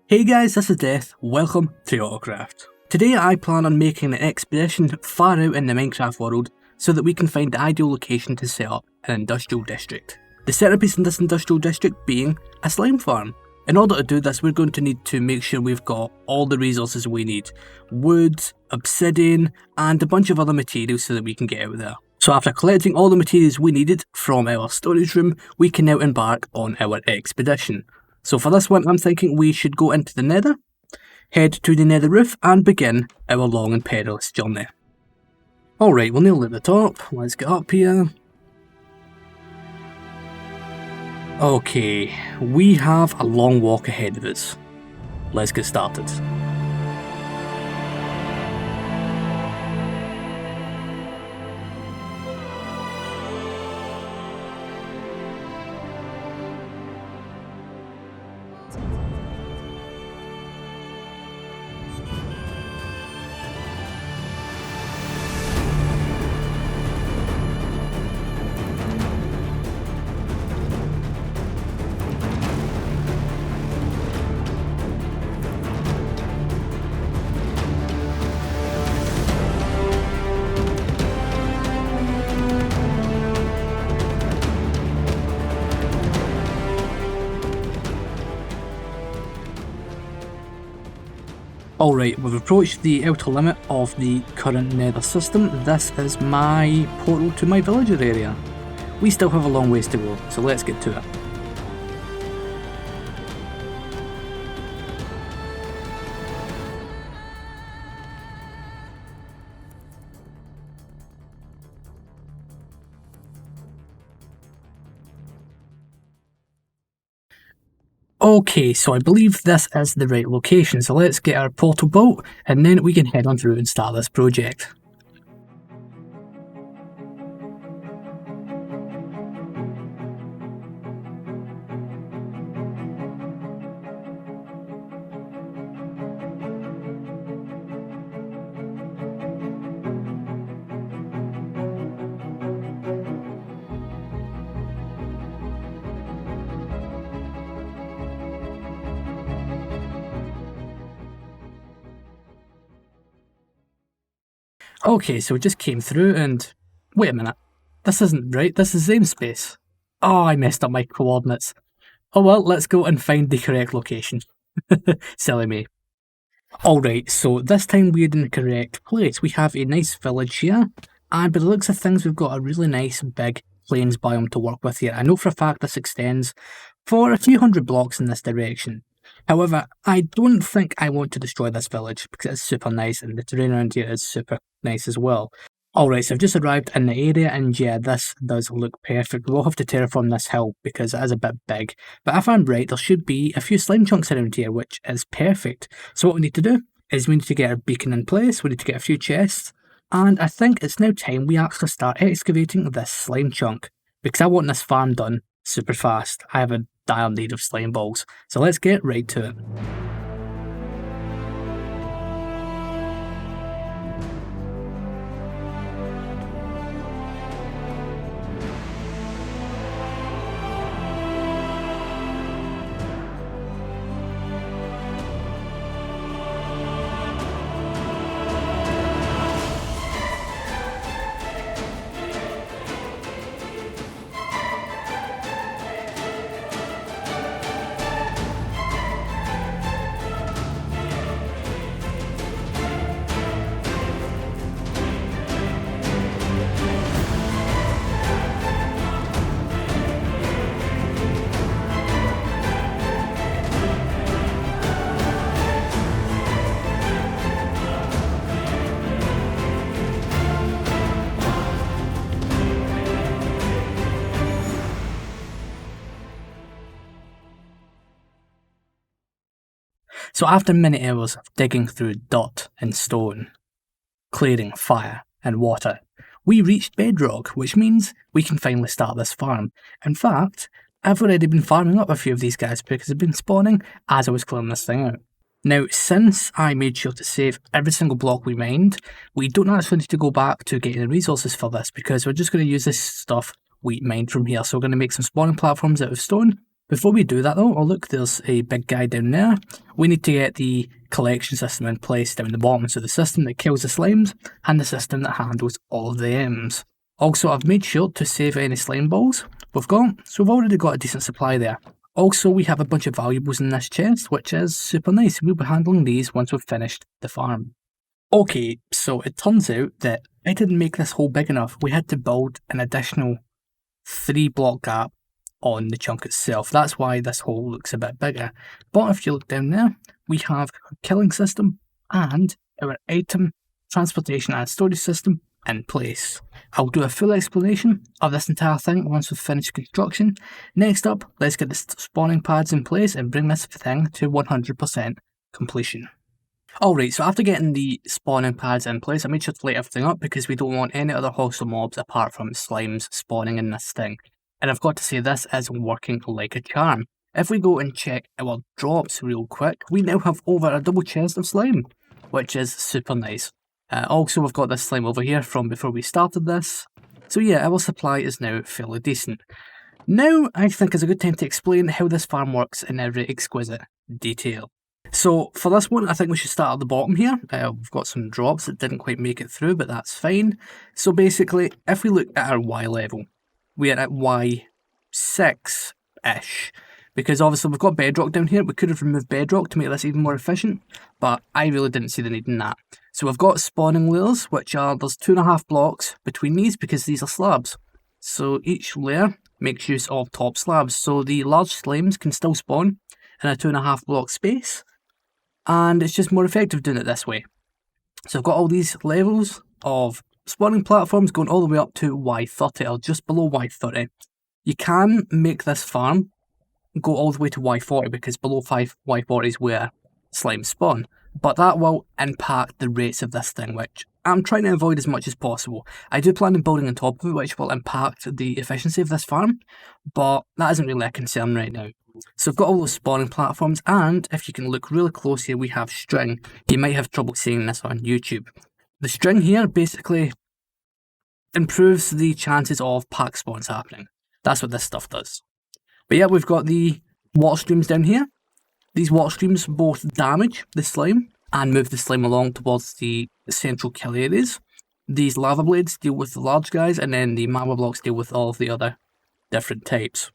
Hey guys, this is Death. Welcome to AutoCraft. Today I plan on making an expedition far out in the Minecraft world so that we can find the ideal location to set up an industrial district. The centerpiece in this industrial district being a slime farm. In order to do this, we're going to need to make sure we've got all the resources we need. Wood, obsidian, and a bunch of other materials so that we can get out there. So after collecting all the materials we needed from our storage room, we can now embark on our expedition. So for this one, I'm thinking we should go into the nether, head to the nether roof, and begin our long and perilous journey. Alright, we're nearly at the top. Let's get up here. Okay, we have a long walk ahead of us. Let's get started. Alright, we've approached the outer limit of the current nether system. This is my portal to my villager area. We still have a long ways to go, so let's get to it. Okay, so I believe this is the right location, so let's get our portal built and then we can head on through and start this project. Okay, so it just came through and... wait a minute. This isn't right, this is the same space. Oh, I messed up my coordinates. Oh well, let's go and find the correct location. Silly me. Alright, so this time we're in the correct place. We have a nice village here, and by the looks of things we've got a really nice big plains biome to work with here. I know for a fact this extends for a few hundred blocks in this direction. However, I don't think I want to destroy this village because it's super nice and the terrain around here is super nice as well. Alright, so I've just arrived in the area and yeah, this does look perfect. We'll have to terraform this hill because it is a bit big. But if I'm right, there should be a few slime chunks around here, which is perfect. So what we need to do is we need to get our beacon in place, we need to get a few chests, and I think it's now time we actually start excavating this slime chunk because I want this farm done super fast. I have a dire need of slime balls, so let's get right to it. So after many hours of digging through dirt and stone, clearing fire and water, we reached bedrock, which means we can finally start this farm. In fact, I've already been farming up a few of these guys because they've been spawning as I was clearing this thing out. Now, since I made sure to save every single block we mined, we don't actually need to go back to getting the resources for this because we're just going to use this stuff we mined from here. So we're going to make some spawning platforms out of stone Before we do that though, oh look, there's a big guy down there. We need to get the collection system in place down the bottom, so the system that kills the slimes and the system that handles all of the M's. Also, I've made sure to save any slime balls we've got, so we've already got a decent supply there. Also, we have a bunch of valuables in this chest, which is super nice. We'll be handling these once we've finished the farm. Okay, so it turns out that I didn't make this hole big enough. We had to build an additional 3 block gap on the chunk itself. That's why this hole looks a bit bigger. But if you look down there, we have our killing system and our item, transportation and storage system in place. I'll do a full explanation of this entire thing once we've finished construction. Next up, let's get the spawning pads in place and bring this thing to 100% completion. Alright, so after getting the spawning pads in place, I made sure to light everything up because we don't want any other hostile mobs apart from slimes spawning in this thing. And I've got to say, this is working like a charm. If we go and check our drops real quick, we now have over a double chest of slime, which is super nice. Also, we've got this slime over here from before we started this. So yeah, our supply is now fairly decent. Now, I think is a good time to explain how this farm works in every exquisite detail. So for this one, I think we should start at the bottom here. We've got some drops that didn't quite make it through, but that's fine. So basically, if we look at our Y level, we are at Y6-ish. Because obviously we've got bedrock down here. We could have removed bedrock to make this even more efficient, but I really didn't see the need in that. So we've got spawning layers, which are, there's 2.5 blocks between these because these are slabs. So each layer makes use of top slabs. So the large slimes can still spawn in a 2.5 block space, and it's just more effective doing it this way. So I've got all these levels of spawning platforms going all the way up to Y30 or just below Y30. You can make this farm go all the way to Y40 because below Y40 is where slimes spawn, but that will impact the rates of this thing, which I'm trying to avoid as much as possible. I do plan on building on top of it, which will impact the efficiency of this farm, but that isn't really a concern right now. So I've got all those spawning platforms, and if you can look really close here, we have string. You might have trouble seeing this on YouTube. The string here basically improves the chances of pack spawns happening. That's what this stuff does. But yeah, we've got the water streams down here. These water streams both damage the slime and move the slime along towards the central kill areas. These lava blades deal with the large guys, and then the magma blocks deal with all of the other different types.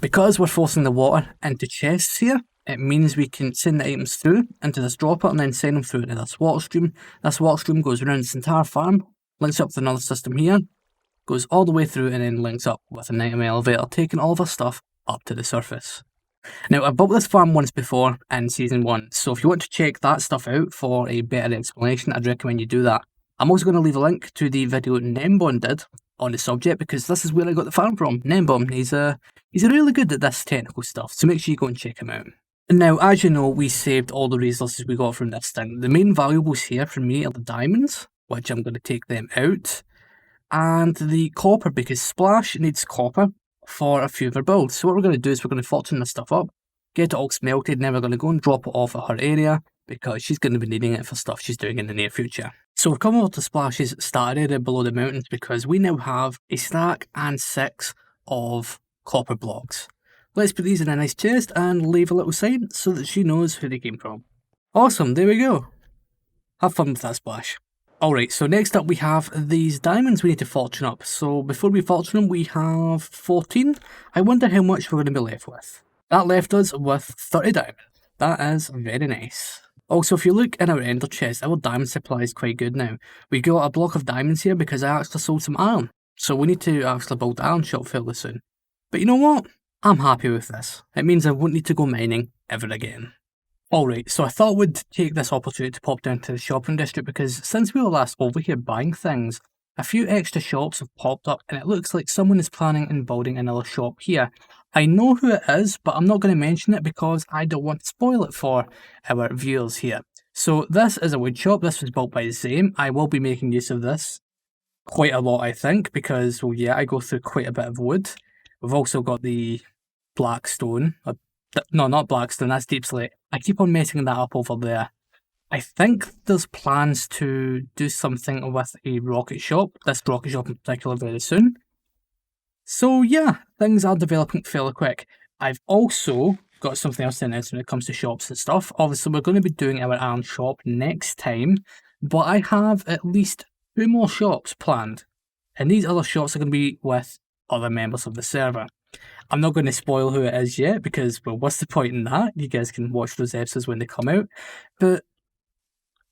Because we're forcing the water into chests here, it means we can send the items through into this dropper and then send them through into this water stream. This water stream goes around this entire farm, links up with another system here, goes all the way through and then links up with an item elevator, taking all of our stuff up to the surface. Now, I built this farm once before in Season 1, so if you want to check that stuff out for a better explanation, I'd recommend you do that. I'm also going to leave a link to the video Nembon did on the subject, because this is where I got the farm from. Nembon, he's really good at this technical stuff, so make sure you go and check him out. Now, as you know, we saved all the resources we got from this thing. The main valuables here for me are the diamonds, which I'm going to take them out, and the copper, because Splash needs copper for a few of our builds. So what we're going to do is we're going to fortune this stuff up, get it all smelted, and then we're going to go and drop it off at her area, because she's going to be needing it for stuff she's doing in the near future. So we've come over to Splash's starter area below the mountains because we now have a stack and 6 of copper blocks. Let's put these in a nice chest and leave a little sign so that she knows who they came from. Awesome, there we go. Have fun with that, Splash. Alright, so next up we have these diamonds we need to fortune up. So before we fortune them, we have 14. I wonder how much we're going to be left with. That left us with 30 diamonds. That is very nice. Also, if you look in our ender chest, our diamond supply is quite good now. We got a block of diamonds here because I actually sold some iron. So we need to actually build the iron shop fairly soon. But you know what? I'm happy with this. It means I won't need to go mining ever again. Alright, so I thought we'd take this opportunity to pop down to the shopping district because since we were last over here buying things, a few extra shops have popped up and it looks like someone is planning on building another shop here. I know who it is, but I'm not going to mention it because I don't want to spoil it for our viewers here. So this is a wood shop. This was built by Zame. I will be making use of this quite a lot, I think, because, well, yeah, I go through quite a bit of wood. We've also got the blackstone. No, not blackstone, that's deep slate. I keep on messing that up over there. I think there's plans to do something with a rocket shop, this rocket shop in particular, very soon. So yeah, things are developing fairly quick. I've also got something else to announce when it comes to shops and stuff. Obviously, we're going to be doing our Iron shop next time, but I have at least 2 more shops planned, and these other shops are going to be with other members of the server. I'm not going to spoil who it is yet because, well, what's the point in that? You guys can watch those episodes when they come out. But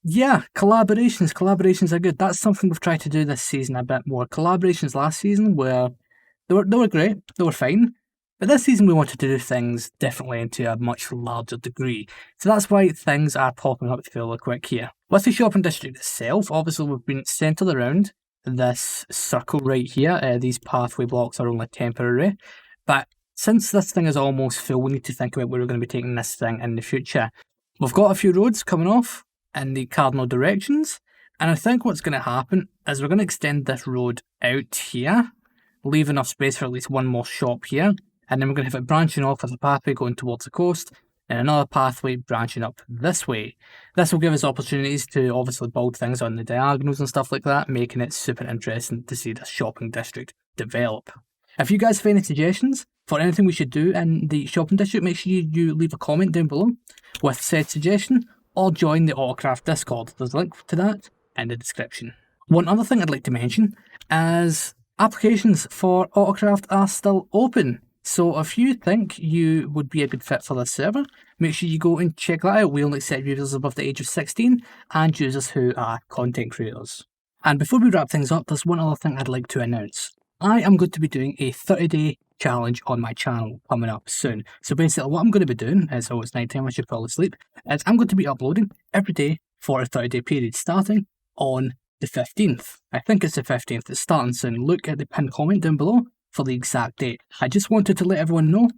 yeah, collaborations are good. That's something we've tried to do this season a bit more. Collaborations last season were they were great, they were fine. But this season we wanted to do things differently and to a much larger degree. So that's why things are popping up fairly quick here. With the shopping district itself, obviously we've been centred around this circle right here. These pathway blocks are only temporary. But since this thing is almost full, we need to think about where we're going to be taking this thing in the future. We've got a few roads coming off in the cardinal directions, and I think what's going to happen is we're going to extend this road out here, leave enough space for at least one more shop here, and then we're going to have it branching off with a pathway going towards the coast, and another pathway branching up this way. This will give us opportunities to obviously build things on the diagonals and stuff like that, making it super interesting to see the shopping district develop. If you guys have any suggestions for anything we should do in the shopping district, make sure you leave a comment down below with said suggestion, or join the AutoCraft Discord. There's a link to that in the description. One other thing I'd like to mention is applications for AutoCraft are still open. So if you think you would be a good fit for this server, make sure you go and check that out. We only accept users above the age of 16 and users who are content creators. And before we wrap things up, there's one other thing I'd like to announce. I am going to be doing a 30-day challenge on my channel coming up soon. So basically what I'm going to be doing is, oh, it's nighttime, I should probably sleep, is I'm going to be uploading every day for a 30-day period starting on the 15th. I think it's the 15th. It's starting soon. Look at the pinned comment down below for the exact date. I just wanted to let everyone know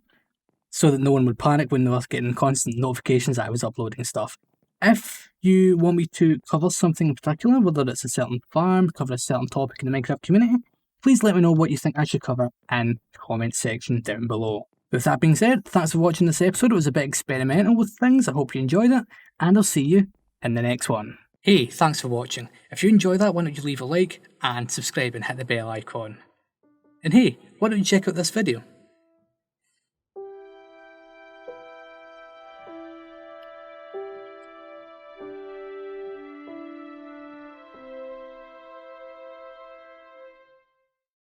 so that no one would panic when they were getting constant notifications that I was uploading stuff. If you want me to cover something in particular, whether it's a certain farm, cover a certain topic in the Minecraft community, please let me know what you think I should cover in the comment section down below. With that being said, thanks for watching this episode. It was a bit experimental with things. I hope you enjoyed it, and I'll see you in the next one. Hey, thanks for watching. If you enjoyed that, why don't you leave a like and subscribe and hit the bell icon. And hey, why don't you check out this video?